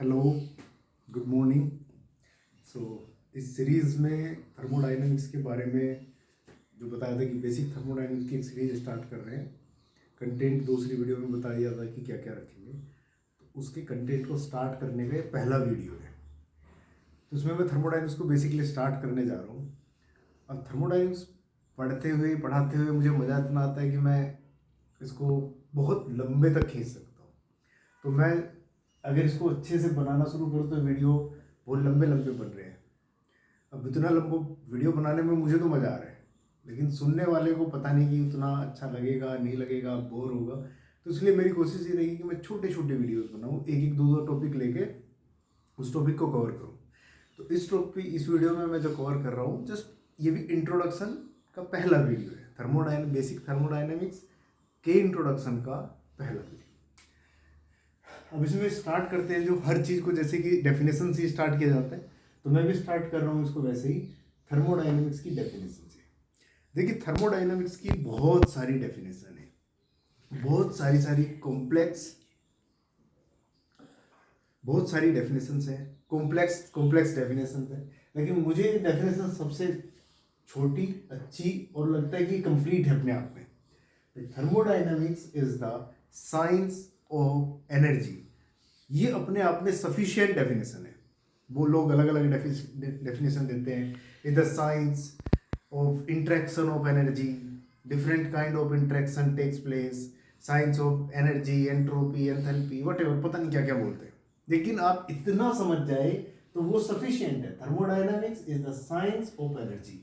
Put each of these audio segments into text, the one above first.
Hello, good morning. सो इस series में thermodynamics के बारे में जो बताया था कि बेसिक थर्मोडाइनमिक्स की एक सीरीज स्टार्ट कर रहे हैं। कंटेंट दूसरी वीडियो में बताया जाता है कि क्या क्या रखेंगे, तो उसके कंटेंट को स्टार्ट करने का ये पहला वीडियो है। तो उसमें मैं थर्मोडाइनमिक्स को बेसिकली स्टार्ट करने जा रहा हूँ। और थर्मोडाइनमिक्स पढ़ाते हुए मुझे मज़ा इतना आता है कि मैं इसको बहुत लंबे तक खींच सकता हूँ। तो मैं अगर इसको अच्छे से बनाना शुरू करूँ तो वीडियो बहुत लंबे लंबे बन रहे हैं। अब इतना लंबा वीडियो बनाने में मुझे तो मज़ा आ रहा है, लेकिन सुनने वाले को पता नहीं कि उतना अच्छा लगेगा नहीं लगेगा, बोर होगा। तो इसलिए मेरी कोशिश ये रहेगी कि मैं छोटे छोटे वीडियोस बनाऊँ, एक एक दो दो टॉपिक लेके उस टॉपिक को कवर करूँ। तो इस वीडियो में मैं जो कवर कर रहा हूँ, जस्ट ये भी इंट्रोडक्शन का पहला वीडियो है। बेसिक थर्मोडाइनमिक्स के इंट्रोडक्शन का पहला वीडियो। अब इसमें स्टार्ट करते हैं, जो हर चीज़ को जैसे कि डेफिनेशन से स्टार्ट किया जाता है, तो मैं भी स्टार्ट कर रहा हूँ इसको वैसे ही थर्मोडाइनमिक्स की डेफिनेशन से। देखिए, थर्मोडाइनमिक्स की बहुत सारी डेफिनेशन है, बहुत सारी डेफिनेशंस हैं, कॉम्प्लेक्स डेफिनेशन है। लेकिन मुझे ये डेफिनेशन सबसे छोटी, अच्छी और लगता है कि कंप्लीट है अपने आप में। Thermodynamics is the science of energy. ये अपने आप में सफिशिएंट डेफिनेशन है। वो लोग अलग अलग डेफिनेशन देते हैं। Is the science of interaction of energy, different kind of interaction takes place, science of energy, entropy, enthalpy, whatever, पता नहीं क्या क्या बोलते हैं। लेकिन आप इतना समझ जाए तो वो सफिशिएंट है। Thermodynamics is the science of energy,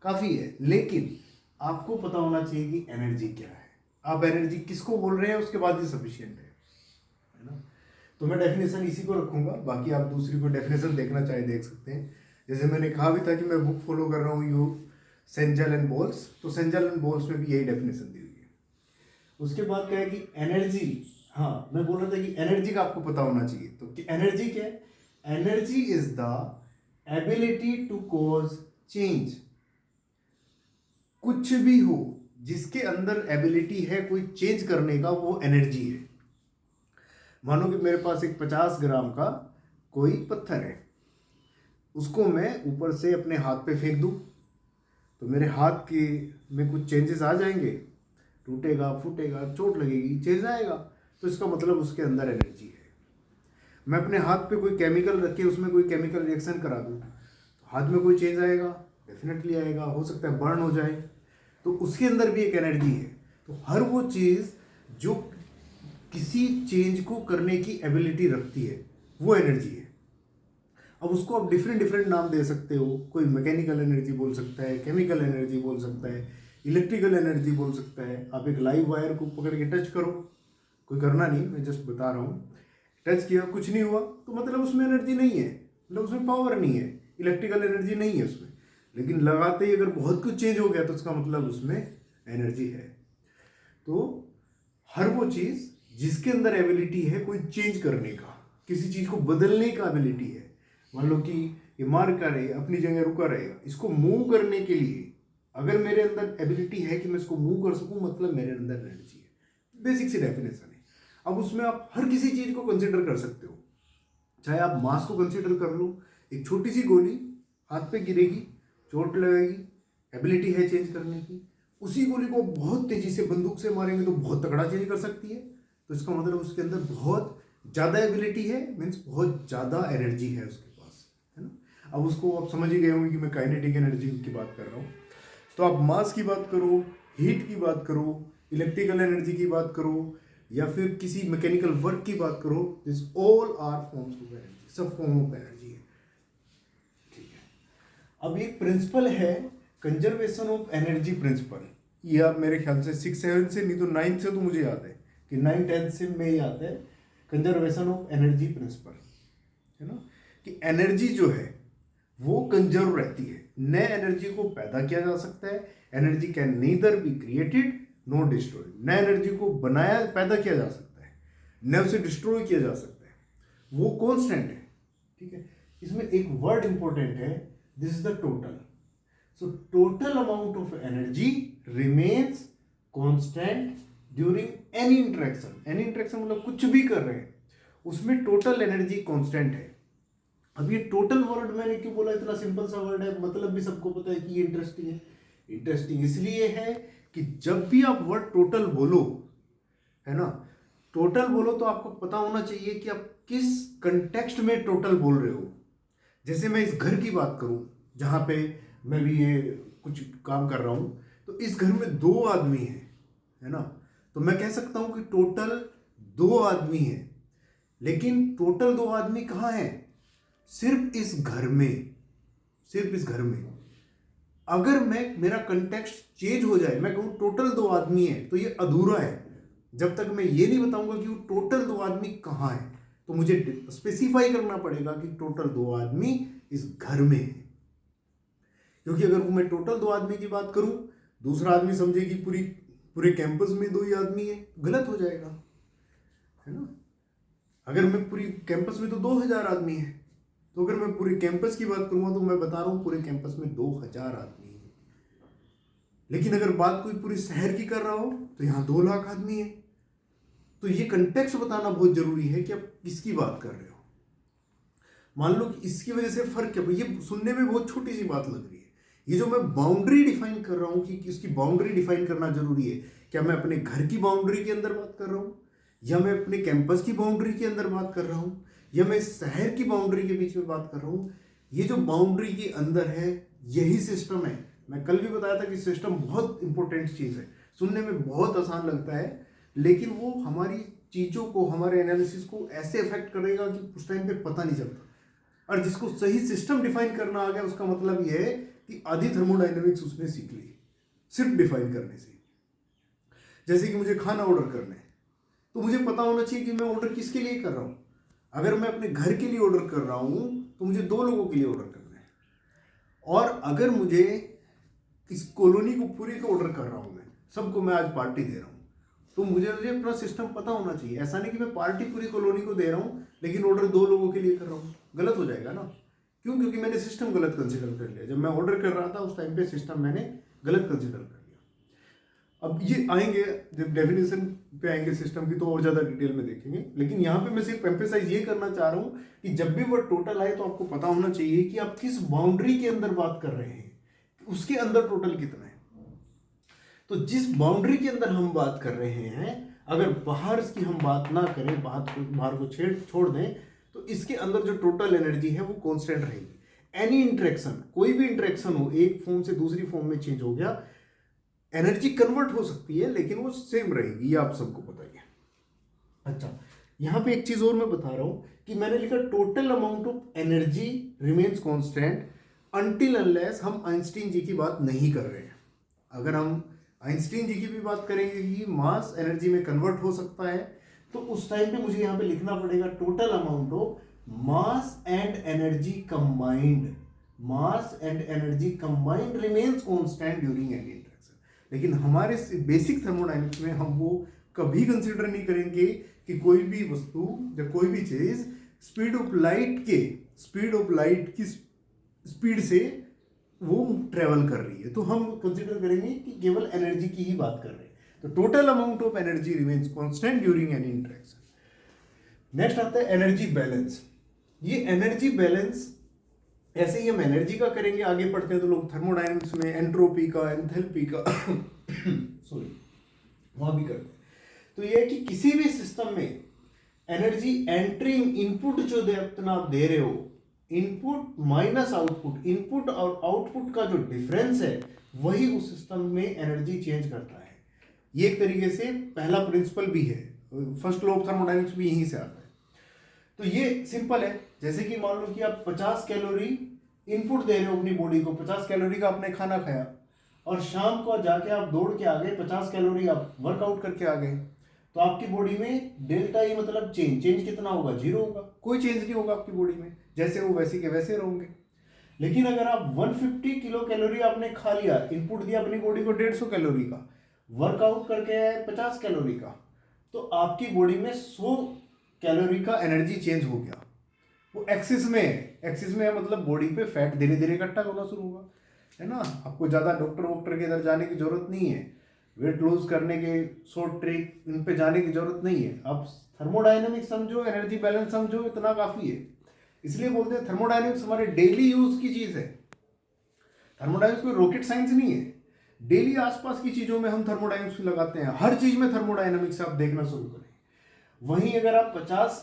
काफ़ी है। लेकिन आपको पता होना चाहिए कि एनर्जी क्या है, आप एनर्जी किसको बोल रहे हैं, उसके बाद ही सफिशिएंट है ना। तो मैं डेफिनेशन इसी को रखूंगा, बाकी आप दूसरी को डेफिनेशन देखना चाहे देख सकते हैं। जैसे मैंने कहा भी था कि मैं बुक फॉलो कर रहा हूँ यू सेंजल एंड बोल्स, तो सेंजल एंड बोल्स में भी यही डेफिनेशन दी हुई है। उसके बाद क्या है कि एनर्जी, हाँ मैं बोल रहा था कि एनर्जी का आपको पता होना चाहिए। तो एनर्जी क्या है? Energy is the ability to cause change. कुछ भी हो जिसके अंदर एबिलिटी है कोई चेंज करने का, वो एनर्जी है। मानो कि मेरे पास एक 50 ग्राम का कोई पत्थर है, उसको मैं ऊपर से अपने हाथ पे फेंक दूं, तो मेरे हाथ के में कुछ चेंजेस आ जाएंगे, टूटेगा, फूटेगा, चोट लगेगी, चेंज आएगा। तो इसका मतलब उसके अंदर एनर्जी है। मैं अपने हाथ पे कोई केमिकल रख के उसमें कोई केमिकल रिएक्शन करा दूं, तो हाथ में कोई चेंज आएगा, डेफिनेटली आएगा, हो सकता है बर्न हो जाए, तो उसके अंदर भी एक एनर्जी है। तो हर वो चीज़ जो किसी चेंज को करने की एबिलिटी रखती है, वो एनर्जी है। अब उसको आप डिफरेंट डिफरेंट नाम दे सकते हो। कोई मैकेनिकल एनर्जी बोल सकता है, केमिकल एनर्जी बोल सकता है, इलेक्ट्रिकल एनर्जी बोल सकता है। आप एक लाइव वायर को पकड़ के टच करो, कोई करना नहीं, मैं जस्ट बता रहा हूँ, टच किया, कुछ नहीं हुआ, तो मतलब उसमें एनर्जी नहीं है, मतलब उसमें पावर नहीं है, इलेक्ट्रिकल एनर्जी नहीं है उसमें। लेकिन लगाते ही अगर बहुत कुछ चेंज हो गया तो उसका मतलब उसमें एनर्जी है। तो हर वो चीज़ जिसके अंदर एबिलिटी है कोई चेंज करने का, किसी चीज़ को बदलने का एबिलिटी है। मान लो कि ये मार का रहे, अपनी जगह रुका रहेगा, इसको मूव करने के लिए अगर मेरे अंदर एबिलिटी है कि मैं इसको मूव कर सकूं, मतलब मेरे अंदर एनर्जी है। बेसिक सी डेफिनेशन है। अब उसमें आप हर किसी चीज़ को कंसिडर कर सकते हो। चाहे आप मास को कंसिडर कर लो, एक छोटी सी गोली हाथ पे गिरेगी, चोट लगेगी, एबिलिटी है चेंज करने की। उसी गोली को बहुत तेजी से बंदूक से मारेंगे तो बहुत तगड़ा चेंज कर सकती है। तो इसका मतलब उसके अंदर बहुत ज़्यादा एबिलिटी है, मीन्स बहुत ज़्यादा एनर्जी है उसके पास, है ना। अब उसको आप समझ ही गए होंगे कि मैं काइनेटिक एनर्जी की बात कर रहा हूँ। तो आप मास की बात करो, हीट की बात करो, इलेक्ट्रिकल एनर्जी की बात करो, या फिर किसी मैकेनिकल वर्क की बात करो, this all are forms of energy, सब फॉर्म ऑफ एनर्जी है। ठीक है। अब एक प्रिंसिपल है कंजर्वेशन ऑफ एनर्जी प्रिंसिपल। ये आप मेरे ख्याल से 6-7 से, नहीं तो 9 से तो मुझे याद है कि 9-10 से में याद है कंजर्वेशन ऑफ एनर्जी प्रिंसिपल, है ना। कि एनर्जी जो है वो कंजर्व रहती है, नए एनर्जी को पैदा किया जा सकता है। Energy can neither be created not destroyed. नए एनर्जी को बनाया, पैदा किया जा सकता है, न उसे डिस्ट्रॉय किया जा सकता है, वो कॉन्स्टेंट है। ठीक है। इसमें एक वर्ड इंपॉर्टेंट है, this is the total. So total amount of energy remains constant during any interaction. Any interaction मतलब कुछ भी कर रहे हैं, उसमें टोटल एनर्जी कांस्टेंट है। अब ये टोटल वर्ड मैंने क्यों बोला, इतना सिंपल सा वर्ड है, मतलब भी सबको पता है कि ये इंटरेस्टिंग है। इंटरेस्टिंग इसलिए है कि जब भी आप वर्ड टोटल बोलो, है ना, टोटल बोलो तो आपको पता होना चाहिए कि आप किस कंटेक्स्ट में टोटल बोल रहे हो। जैसे मैं इस घर की बात करूं जहां पे मैं भी ये कुछ काम कर रहा हूं, तो इस घर में 2 आदमी हैं, है ना, तो मैं कह सकता हूं कि टोटल 2 आदमी हैं। लेकिन टोटल 2 आदमी कहाँ हैं? सिर्फ इस घर में, सिर्फ इस घर में। अगर मेरा कंटेक्स्ट चेंज हो जाए, मैं कहूँ टोटल 2 आदमी है, तो ये अधूरा है। जब तक मैं ये नहीं बताऊंगा कि वो टोटल 2 आदमी कहाँ है, तो मुझे स्पेसिफाई करना पड़ेगा कि टोटल 2 आदमी इस घर में है। क्योंकि अगर मैं टोटल 2 आदमी की बात करूं, दूसरा आदमी समझे कि पूरे कैंपस में 2 ही आदमी है, गलत हो जाएगा, है ना। अगर मैं पूरी कैंपस में तो 2000 आदमी है, तो अगर मैं पूरे कैंपस की बात करूंगा तो मैं बता रहा हूं पूरे कैंपस में 2000 आदमी है। लेकिन अगर बात कोई पूरे शहर की कर रहा हो तो यहाँ 2 लाख आदमी है। तो ये कंटेक्स्ट बताना बहुत जरूरी है कि आप किसकी बात कर रहे हो। मान लो कि इसकी वजह से फर्क क्या, ये सुनने में बहुत छोटी सी बात लग रही है। ये जो मैं बाउंड्री डिफाइन कर रहा हूं कि इसकी बाउंड्री डिफाइन करना जरूरी है। क्या मैं अपने घर की बाउंड्री के अंदर बात कर रहा हूं, या मैं अपने कैंपस की बाउंड्री के अंदर बात कर रहा हूं, या मैं शहर की बाउंड्री के बीच में बात कर रहा हूं? ये जो बाउंड्री के अंदर है, यही सिस्टम है। मैं कल भी बताया था कि सिस्टम बहुत इंपॉर्टेंट चीज है। सुनने में बहुत आसान लगता है, लेकिन वो हमारी चीजों को, हमारे एनालिसिस को ऐसे इफेक्ट करेगा कि उस टाइम पे पता नहीं चलता। और जिसको सही सिस्टम डिफाइन करना आ गया, उसका मतलब ये है कि आधी थर्मोडायनेमिक्स उसने सीख ली सिर्फ डिफाइन करने से। जैसे कि मुझे खाना ऑर्डर करना है, तो मुझे पता होना चाहिए कि मैं ऑर्डर किसके लिए कर रहा हूं। अगर मैं अपने घर के लिए ऑर्डर कर रहा हूं तो मुझे 2 लोगों के लिए ऑर्डर करना है। और अगर मुझे इस कॉलोनी को पूरी को ऑर्डर कर रहा हूं, मैं सबको मैं आज पार्टी दे रहा हूं, तो मुझे अपना सिस्टम पता होना चाहिए। ऐसा नहीं कि मैं पार्टी पूरी कॉलोनी को दे रहा हूं लेकिन ऑर्डर 2 लोगों के लिए कर रहा हूं, गलत हो जाएगा ना। क्यों? क्योंकि मैंने सिस्टम गलत कंसिडर कर लिया। जब मैं ऑर्डर कर रहा था उस टाइम पे सिस्टम मैंने गलत कंसिडर कर लिया। अब ये आएंगे, जब डेफिनेशन पे आएंगे सिस्टम की तो और ज्यादा डिटेल में देखेंगे। लेकिन यहाँ पे मैं सिर्फ एम्फेसाइज ये करना चाह रहा हूँ कि जब भी वर्ड टोटल आए तो आपको पता होना चाहिए कि आप किस बाउंड्री के अंदर बात कर रहे हैं, उसके अंदर टोटल कितना है। तो जिस बाउंड्री के अंदर हम बात कर रहे हैं, अगर बाहर की हम बात ना करें, बाहर को छोड़ दें, तो इसके अंदर जो टोटल एनर्जी है वो कांस्टेंट रहेगी। एनी इंटरेक्शन, कोई भी इंटरेक्शन हो, एक फॉर्म से दूसरी फॉर्म में चेंज हो गया, एनर्जी कन्वर्ट हो सकती है लेकिन वो सेम रहेगी, ये आप सबको पता ही है। अच्छा, यहां पे एक चीज और मैं बता रहा हूं कि मैंने लिखा total amount of energy remains constant until unless हम आइंस्टीन जी की बात नहीं कर रहे हैं। अगर हम आइंस्टीन जी की भी बात करेंगे कि मास एनर्जी में कन्वर्ट हो सकता है, तो उस टाइम पे मुझे यहां पे लिखना पड़ेगा total amount of mass and energy combined. Mass and energy combined remains constant during any interaction. लेकिन हमारे बेसिक थर्मोडायनेमिक्स में हम वो कभी कंसिडर नहीं करेंगे कि कोई भी वस्तु या कोई भी चीज स्पीड ऑफ लाइट की स्पीड से वो ट्रेवल कर रही है, तो हम कंसिडर करेंगे कि केवल एनर्जी की ही बात कर रहे हैं। तो total amount of energy remains constant during any interaction. Next आता है एनर्जी बैलेंस। ये एनर्जी बैलेंस, ऐसे ही हम एनर्जी का करेंगे, आगे पढ़ते हैं तो लोग थर्मोडायनेमिक्स में एंट्रोपी का, एंथैल्पी का सॉरी वहां भी करते हैं। तो ये है कि किसी भी सिस्टम में एनर्जी एंट्रिंग, इनपुट जो आप दे रहे हो, इनपुट माइनस आउटपुट, इनपुट और आउटपुट का जो डिफरेंस है वही उस सिस्टम में एनर्जी चेंज करता है। ये एक तरीके से पहला प्रिंसिपल भी है, फर्स्ट लॉ ऑफ थर्मोडायनेमिक्स भी यहीं से आता है। तो ये सिंपल है। जैसे कि मान लो कि आप 50 कैलोरी इनपुट दे रहे हो अपनी बॉडी को, 50 कैलोरी का आपने खाना खाया और शाम को जाके आप दौड़ के आ गए, 50 कैलोरी आप वर्कआउट करके आ गए, तो आपकी बॉडी में डेल्टा ई मतलब चेंज कितना होगा? 0 होगा, कोई चेंज नहीं होगा आपकी बॉडी में, जैसे वो वैसे के वैसे रहोगे। लेकिन अगर आप 150 किलो कैलोरी आपने खा लिया, इनपुट दिया अपनी बॉडी को 150 कैलोरी का, वर्कआउट करके आए 50 कैलोरी का, तो आपकी बॉडी में 100 कैलोरी का एनर्जी चेंज हो गया। वो एक्सिस में है, मतलब बॉडी पे फैट धीरे धीरे इकट्ठा होना शुरू होगा, है ना। आपको ज़्यादा डॉक्टर के इधर जाने की जरूरत नहीं है, वेट लूज करने के शॉर्ट ट्रिक इन पे जाने की जरूरत नहीं है। आप थर्मोडायनेमिक्स समझो, एनर्जी बैलेंस समझो, इतना काफी है। इसलिए बोलते हैं थर्मोडायनेमिक्स हमारे डेली यूज की चीज है। थर्मोडायनेमिक्स कोई रॉकेट साइंस नहीं है। डेली आसपास की चीजों में हम थर्मोडायनेमिक्स लगाते हैं। हर चीज में थर्मोडायनेमिक्स आप देखना शुरू करें। वहीं अगर आप 50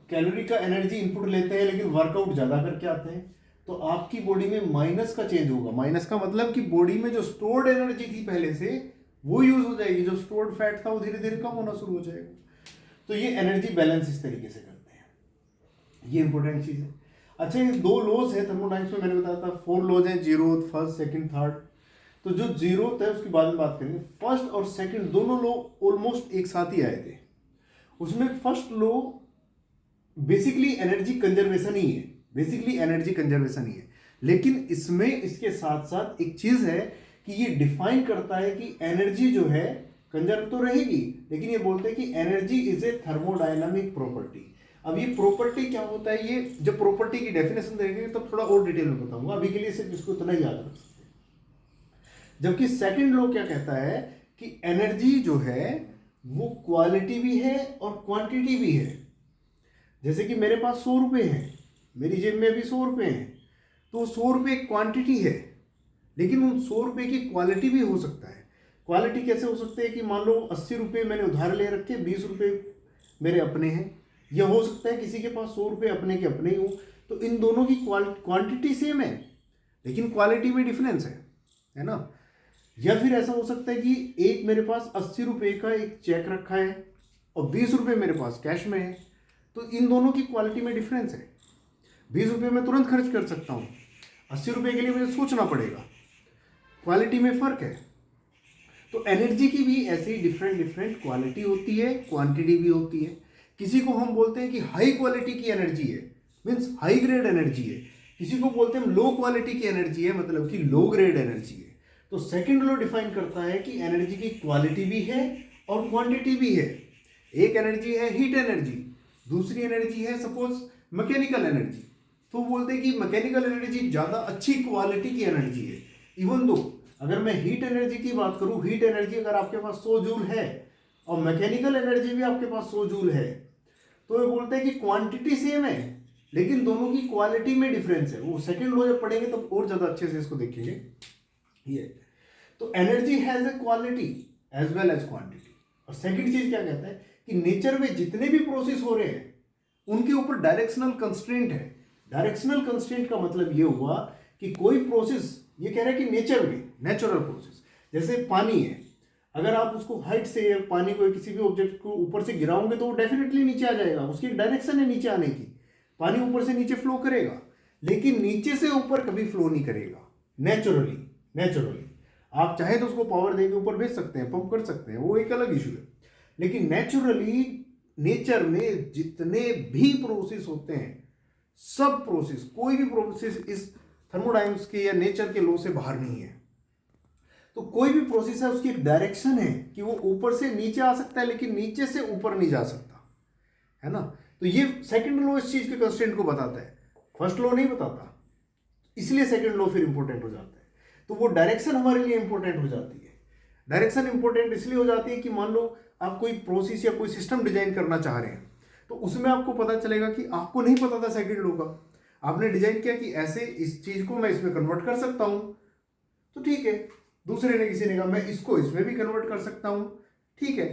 कैलोरी का एनर्जी इनपुट लेते हैं लेकिन वर्कआउट ज्यादा करके आते हैं, तो आपकी बॉडी में माइनस का चेंज होगा। माइनस का मतलब कि बॉडी में जो स्टोर्ड एनर्जी थी पहले से वो यूज हो जाएगी, जो स्टोर्ड फैट था वो धीरे धीरे कम होना शुरू हो जाएगा। तो ये एनर्जी बैलेंस इस तरीके से करते हैं, ये इंपॉर्टेंट चीज है। अच्छा, ये 2 लॉज है थर्मोडायनेमिक्स में, मैंने बताया था 4 लॉज हैं, जीरो, फर्स्ट, सेकंड, थर्ड। तो जो जीरो है उसकी बाद में बात करेंगे। फर्स्ट और सेकंड दोनों लॉ ऑलमोस्ट एक साथ ही आए थे। उसमें first law basically energy conservation ही है, बेसिकली एनर्जी कंजर्वेशन ही है। लेकिन इसमें इसके साथ साथ एक चीज है कि ये डिफाइन करता है कि एनर्जी जो है कंजर्व तो रहेगी, लेकिन ये बोलते हैं कि energy is a thermodynamic property. अब ये प्रॉपर्टी क्या होता है, ये जब प्रॉपर्टी की डेफिनेशन देंगे तब थोड़ा और डिटेल में बताऊंगा, अभी के लिए सिर्फ इसको इतना ही याद रख सकते हैं। जबकि सेकंड लॉ क्या कहता है कि एनर्जी जो है वो क्वालिटी भी है और क्वांटिटी भी है। जैसे कि मेरे पास 100 रुपये हैं, मेरी जेब में भी 100 रुपये हैं, तो 100 रुपये क्वांटिटी है, लेकिन उन 100 रुपये की क्वालिटी भी हो सकता है। क्वालिटी कैसे हो सकते हैं कि मान लो 80 रुपये मैंने उधार ले रखे, 20 रुपये मेरे अपने हैं। यह हो सकता है किसी के पास 100 रुपये अपने के अपने ही हो, तो इन दोनों की क्वांटिटी सेम है लेकिन क्वालिटी में डिफरेंस है ना। या फिर ऐसा हो सकता है कि एक मेरे पास 80 रुपये का एक चेक रखा है और 20 रुपये मेरे पास कैश में है, तो इन दोनों की क्वालिटी में डिफरेंस है। 20 रुपये में तुरंत खर्च कर सकता हूँ, 80 रुपये के लिए मुझे सोचना पड़ेगा, क्वालिटी में फर्क है। तो एनर्जी की भी ऐसे ही डिफरेंट क्वालिटी होती है, क्वांटिटी भी होती है। किसी को हम बोलते हैं कि हाई क्वालिटी की एनर्जी है, मीन्स हाई ग्रेड एनर्जी है। किसी को बोलते हैं लो क्वालिटी की एनर्जी है, मतलब कि लो ग्रेड एनर्जी है। तो सेकंड लॉ डिफाइन करता है कि एनर्जी की क्वालिटी भी है और क्वांटिटी भी है। एक एनर्जी है हीट एनर्जी, दूसरी एनर्जी है सपोज मैकेनिकल एनर्जी। तो बोलते हैं कि मैकेनिकल एनर्जी ज़्यादा अच्छी क्वालिटी की एनर्जी है। इवन दो अगर मैं हीट एनर्जी की बात करूं, हीट एनर्जी अगर आपके पास 100 जूल है और मैकेनिकल एनर्जी भी आपके पास 100 जूल है, तो ये बोलते हैं कि क्वांटिटी सेम है लेकिन दोनों की क्वालिटी में डिफरेंस है। वो सेकंड लॉ जब पढ़ेंगे तो और ज़्यादा अच्छे से इसको देखेंगे। ये तो energy has a quality as well as quantity. और सेकंड चीज क्या कहता है कि नेचर में जितने भी प्रोसेस हो रहे हैं उनके ऊपर डायरेक्शनल कंस्ट्रेंट है। डायरेक्शनल कंस्ट्रेंट का मतलब ये हुआ कि कोई प्रोसेस, ये कह रहा है कि नेचर में नेचुरल प्रोसेस, जैसे पानी है, अगर आप उसको हाइट से पानी को किसी भी ऑब्जेक्ट को ऊपर से गिराओगे तो वो डेफिनेटली नीचे आ जाएगा, उसकी एक डायरेक्शन है नीचे आने की। पानी ऊपर से नीचे फ्लो करेगा लेकिन नीचे से ऊपर कभी फ्लो नहीं करेगा नेचुरली। आप चाहे तो उसको पावर देके ऊपर भेज सकते हैं, पंप कर सकते हैं, वो एक अलग इशू है। लेकिन नेचुरली नेचर में जितने भी प्रोसेस होते हैं, सब प्रोसेस, कोई भी प्रोसेस इस थर्मोडायनेमिक्स के या नेचर के लॉ से बाहर नहीं है। तो कोई भी प्रोसेस है उसकी एक डायरेक्शन है कि वो ऊपर से नीचे आ सकता है लेकिन नीचे से ऊपर नहीं जा सकता, है ना। तो ये सेकंड लॉ इस चीज के कंस्ट्रेंट को बताता है, फर्स्ट लॉ नहीं बताता, इसलिए सेकंड लॉ फिर इंपॉर्टेंट हो जाता है। तो वो डायरेक्शन हमारे लिए इंपॉर्टेंट हो जाती है। डायरेक्शन इंपॉर्टेंट इसलिए हो जाती है कि मान लो आप कोई प्रोसेस या कोई सिस्टम डिजाइन करना चाह रहे हैं, तो उसमें आपको पता चलेगा कि आपको नहीं पता था सेकंड लॉ का, आपने डिजाइन किया कि ऐसे इस चीज को मैं इसमें कन्वर्ट कर सकता हूं, तो ठीक है। दूसरे ने किसी ने कहा मैं इसको इसमें भी कन्वर्ट कर सकता हूं, ठीक है।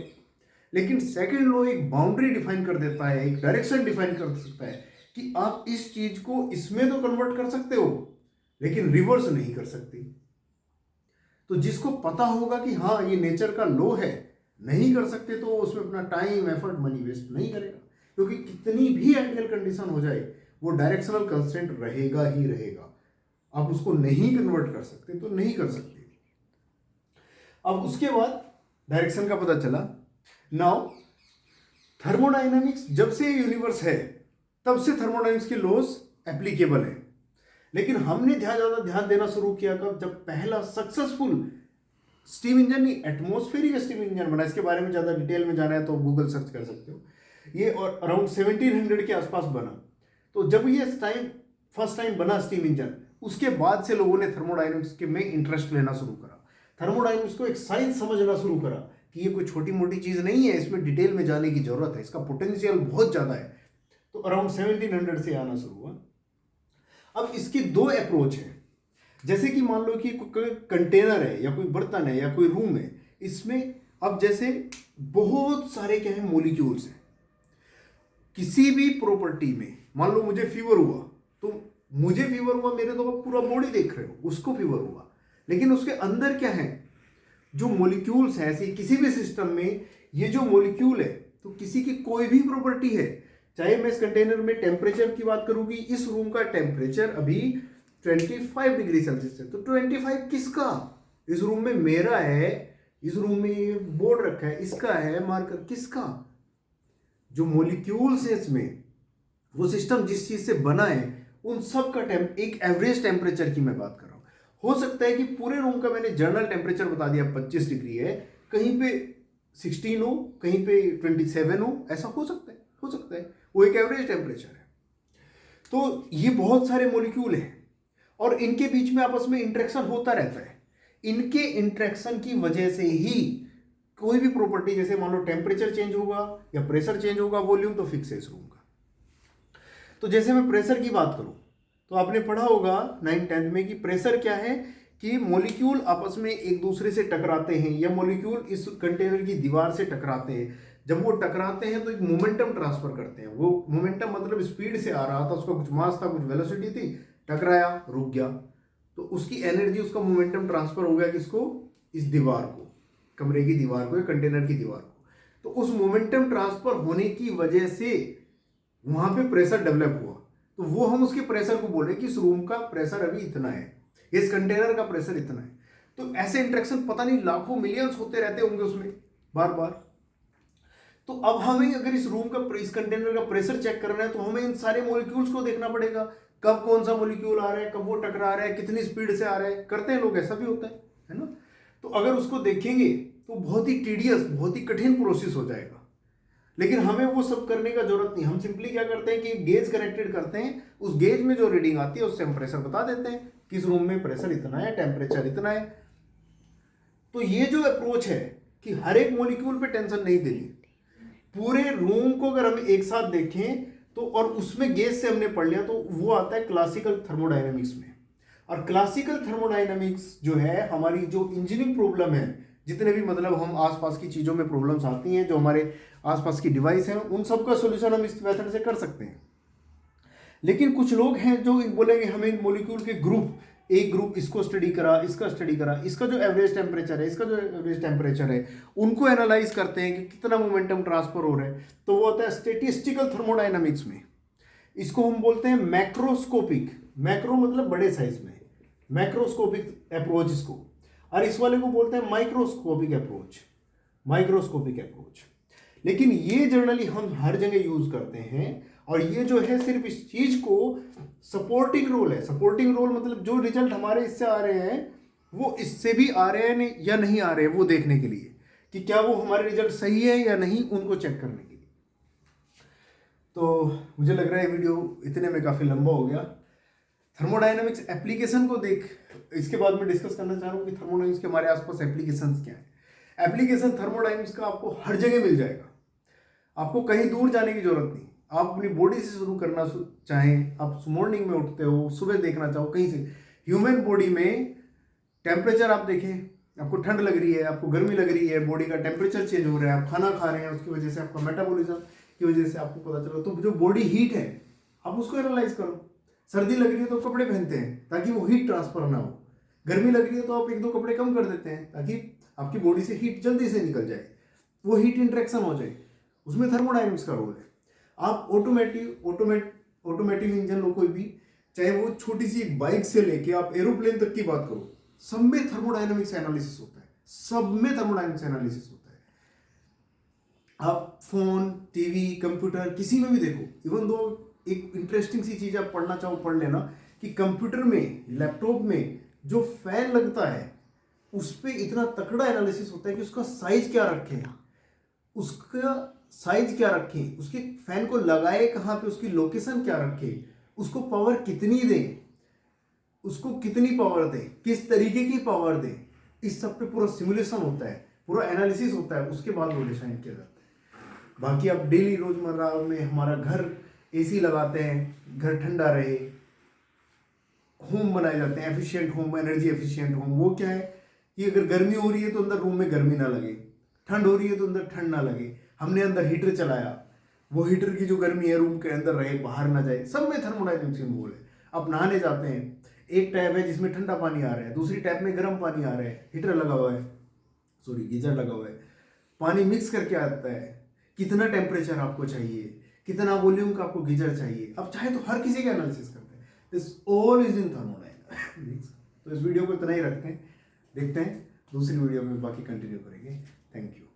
लेकिन सेकंड लॉ एक बाउंड्री डिफाइन कर देता है, एक डायरेक्शन डिफाइन कर सकता है कि आप इस चीज को इसमें तो कन्वर्ट कर सकते हो लेकिन रिवर्स नहीं कर सकते। तो जिसको पता होगा कि हाँ ये नेचर का लॉ है, नहीं कर सकते, तो उसमें अपना टाइम, एफर्ट, मनी वेस्ट नहीं करेगा, क्योंकि कितनी भी आइडियल कंडीशन हो जाए वो डायरेक्शनल कंस्ट्रेंट रहेगा ही रहेगा। आप उसको नहीं कन्वर्ट कर सकते तो नहीं कर सकते। अब उसके बाद डायरेक्शन का पता चला। नाउ थर्मोडायनामिक्स जब से यूनिवर्स है तब से थर्मोडायनामिक्स के लॉज एप्लीकेबल है, लेकिन हमने ज्यादा ध्यान देना शुरू किया कब, जब पहला सक्सेसफुल स्टीम इंजन, नहीं एटमॉस्फेरिक स्टीम इंजन बना। इसके बारे में ज्यादा डिटेल में जाना है तो गूगल सर्च कर सकते हो। ये और अराउंड 1700 के आसपास बना। तो जब ये फर्स्ट टाइम बना स्टीम इंजन, उसके बाद से लोगों ने थर्मोडायनामिक्स के में इंटरेस्ट लेना शुरू करा, थर्मोडायनामिक्स को एक साइंस समझना शुरू करा कि ये कोई छोटी मोटी चीज़ नहीं है, इसमें डिटेल में जाने की ज़रूरत है, इसका पोटेंशियल बहुत ज़्यादा है। तो अराउंड 1700 से आना शुरू हुआ। अब इसकी दो अप्रोच है। जैसे कि मान लो कि कोई कंटेनर है या कोई बर्तन है या कोई रूम है, इसमें अब जैसे बहुत सारे क्या है मॉलिक्यूल्स हैं। किसी भी प्रॉपर्टी में मान लो मुझे फीवर हुआ, तो मुझे फीवर हुआ, मेरे तो आप पूरा बॉडी देख रहे हो, उसको फीवर हुआ, लेकिन उसके अंदर क्या है, जो मॉलिक्यूल्स हैं। ऐसे किसी भी सिस्टम में ये जो मॉलिक्यूल है, तो किसी की कोई भी प्रॉपर्टी है, चाहे मैं इस कंटेनर में टेम्परेचर की बात करूंगी, इस रूम का टेम्परेचर अभी 25 डिग्री सेल्सियस है, तो 25 किसका, इस रूम में मेरा है, इस रूम में ये बोर्ड रखा है इसका है, मार्कर किसका, जो मॉलिक्यूल्स है इसमें, वो सिस्टम जिस चीज से बना है, उन सब का एक एवरेज टेम्परेचर की मैं बात कर रहा हूं। हो सकता है कि पूरे रूम का मैंने जर्नल टेम्परेचर बता दिया 25 डिग्री है, कहीं पे 16 हो, कहीं पे 27 हो, ऐसा हो सकता है, वो एक एवरेज टेम्परेचर है। तो ये बहुत सारे मॉलिक्यूल हैं और इनके बीच में आपस में इंटरेक्शन होता रहता है। इनके इंटरेक्शन की वजह से ही कोई भी प्रॉपर्टी, जैसे मान लो टेम्परेचर चेंज होगा या प्रेशर चेंज होगा, वॉल्यूम तो फिक्स है इस रूम का। तो जैसे मैं प्रेशर की बात करूं, तो आपने पढ़ा होगा 9th-10th में कि प्रेशर क्या है, कि मॉलिक्यूल आपस में एक दूसरे से टकराते हैं या मॉलिक्यूल इस कंटेनर की दीवार से टकराते हैं। जब वो टकराते हैं तो एक मोमेंटम ट्रांसफर करते हैं। वो मोमेंटम मतलब स्पीड से आ रहा था, उसका कुछ मास था, कुछ वेलोसिटी थी, टकराया, रुक गया, तो उसकी एनर्जी, उसका मोमेंटम ट्रांसफर हो गया किसको, इस दीवार को, कमरे की दीवार को या कंटेनर की दीवार को। तो उस मोमेंटम ट्रांसफर होने की वजह से वहां पे प्रेशर डेवलप हुआ, तो वो हम उसके प्रेशर को बोल रहे हैं कि इस रूम का प्रेशर अभी इतना है, इस कंटेनर का प्रेशर इतना है। तो ऐसे इंटरेक्शन पता नहीं लाखों मिलियंस होते रहते होंगे उसमें बार बार। तो अब हमें अगर इस रूम का, इस कंटेनर का प्रेशर चेक करना है, तो हमें इन सारे मॉलिक्यूल्स को देखना पड़ेगा, कब कौन सा मॉलिक्यूल आ रहा है, कब वो टकरा रहा है, कितनी स्पीड से आ रहा है, करते हैं लोग, ऐसा भी होता है ना। तो अगर उसको देखेंगे तो बहुत ही टीडियस, बहुत ही कठिन प्रोसेस हो जाएगा, लेकिन हमें वो सब करने का जरूरत नहीं। हम सिंपली क्या करते हैं कि गेज कनेक्टेड करते हैं, उस गेज में जो रीडिंग आती है उससे हम प्रेशर बता देते हैं कि इस रूम में प्रेशर इतना है, टेम्परेचर इतना है। तो ये जो अप्रोच है कि हर एक मॉलिक्यूल पे टेंशन नहीं देनी, पूरे रूम को अगर हम एक साथ देखें तो, और उसमें गेज से हमने पढ़ लिया, तो वो आता है क्लासिकल थर्मोडायनेमिक्स में। और क्लासिकल थर्मोडायनेमिक्स जो है, हमारी जो इंजीनियरिंग प्रॉब्लम है, जितने भी मतलब हम आसपास की चीज़ों में प्रॉब्लम्स आती हैं, जो हमारे आसपास की डिवाइस हैं, उन सब का सोल्यूशन हम इस मेथड से कर सकते हैं। लेकिन कुछ लोग हैं जो बोलेंगे हमें मॉलिक्यूल के ग्रुप, एक ग्रुप इसको स्टडी करा, इसका स्टडी करा, इसका जो एवरेज टेम्परेचर है, इसका जो एवरेज टेम्परेचर है, उनको एनालाइज करते हैं कि कितना मोमेंटम ट्रांसफर हो रहा है। तो वो होता है स्टैटिस्टिकल थर्मोडायनामिक्स में। इसको हम बोलते हैं मैक्रोस्कोपिक, मैक्रो मतलब बड़े साइज में, मैक्रोस्कोपिक अप्रोच इसको। और इस वाले को बोलते हैं माइक्रोस्कोपिक अप्रोच, माइक्रोस्कोपिक अप्रोच। लेकिन ये जनरली हम हर जगह यूज करते हैं, और ये जो है सिर्फ इस चीज को सपोर्टिंग रोल है। सपोर्टिंग रोल मतलब जो रिजल्ट हमारे इससे आ रहे हैं वो इससे भी आ रहे हैं या नहीं आ रहे हैं, वो देखने के लिए कि क्या वो हमारे रिजल्ट सही है या नहीं, उनको चेक करने के लिए। तो मुझे लग रहा है वीडियो इतने में काफी लंबा हो गया। थर्मोडायनेमिक्स एप्लीकेशन को देख, इसके बाद मैं डिस्कस करना चाह रहा हूँ कि थर्मोडायनेमिक्स के हमारे आसपास एप्लीकेशंस क्या है। एप्लीकेशन थर्मोडायनेमिक्स का आपको हर जगह मिल जाएगा, आपको कहीं दूर जाने की जरूरत नहीं। आप अपनी बॉडी से शुरू करना चाहें, आप मॉर्निंग में उठते हो, सुबह देखना चाहो, कहीं से ह्यूमन बॉडी में टेम्परेचर आप देखें, आपको ठंड लग रही है, आपको गर्मी लग रही है, बॉडी का टेम्परेचर चेंज हो रहा है, आप खाना खा रहे हैं, उसकी वजह से आपका मेटाबॉलिज्म की वजह से आपको पता चला। तो जो बॉडी हीट है आप उसको एनालाइज करो। सर्दी लग रही है तो कपड़े पहनते हैं ताकि वो हीट ट्रांसफर ना हो, गर्मी लग रही है तो आप 1-2 कपड़े कम कर देते हैं ताकि आपकी बॉडी से हीट जल्दी से निकल जाए, वो हीट इंट्रैक्शन हो जाए। उसमें थर्मोडायनेमिक्स का रोल है। आप ऑटोमेटिक इंजन लो कोई भी, चाहे वो छोटी सी बाइक से लेके आप एरोप्लेन तक की बात करो, सब में थर्मोडायनेमिक्स एनालिसिस होता है, सब में थर्मोडायनेमिक्स एनालिसिस होता है। आप फोन, टीवी, कंप्यूटर, किसी में भी देखो, इवन दो एक इंटरेस्टिंग सी चीज आप पढ़ना चाहो पढ़ लेना कि कंप्यूटर में, लैपटॉप में जो फैन लगता है उस पर इतना तकड़ा एनालिसिस होता है कि उसका साइज क्या रखें, उसका साइज क्या रखें, उसके फैन को लगाए कहाँ पे, उसकी लोकेशन क्या रखें, उसको पावर कितनी दें, उसको कितनी पावर दें, किस तरीके की पावर दें, इस सब पे पूरा सिमुलेशन होता है, पूरा एनालिसिस होता है, उसके बाद वो डिसाइड किया जाता है। बाकी अब डेली रोजमर्रा में हमारा घर एसी लगाते हैं, घर ठंडा रहे, होम बनाए जाते हैं, efficient home, energy efficient home. वो क्या है कि अगर गर्मी हो रही है तो अंदर रूम में गर्मी ना लगे, ठंड हो रही है तो अंदर ठंड ना लगे। हमने अंदर हीटर चलाया, वो हीटर की जो गर्मी है रूम के अंदर रहे, बाहर ना जाए। सब में थर्मोडायनेमिक्स रूल है। आप नहाने जाते हैं, एक टैप है जिसमें ठंडा पानी आ रहा है, दूसरी टैप में गर्म पानी आ रहा है, हीटर लगा हुआ है, सॉरी गीजर लगा हुआ है, पानी मिक्स करके आता है। कितना टेम्परेचर आपको चाहिए, कितना वॉल्यूम का आपको गीजर चाहिए, अब चाहे तो हर किसी का एनालिसिस करते हैं। This all is in thermodynamics. तो इस वीडियो को इतना ही रखते हैं, देखते हैं दूसरी वीडियो में बाकी कंटिन्यू करेंगे। Thank you.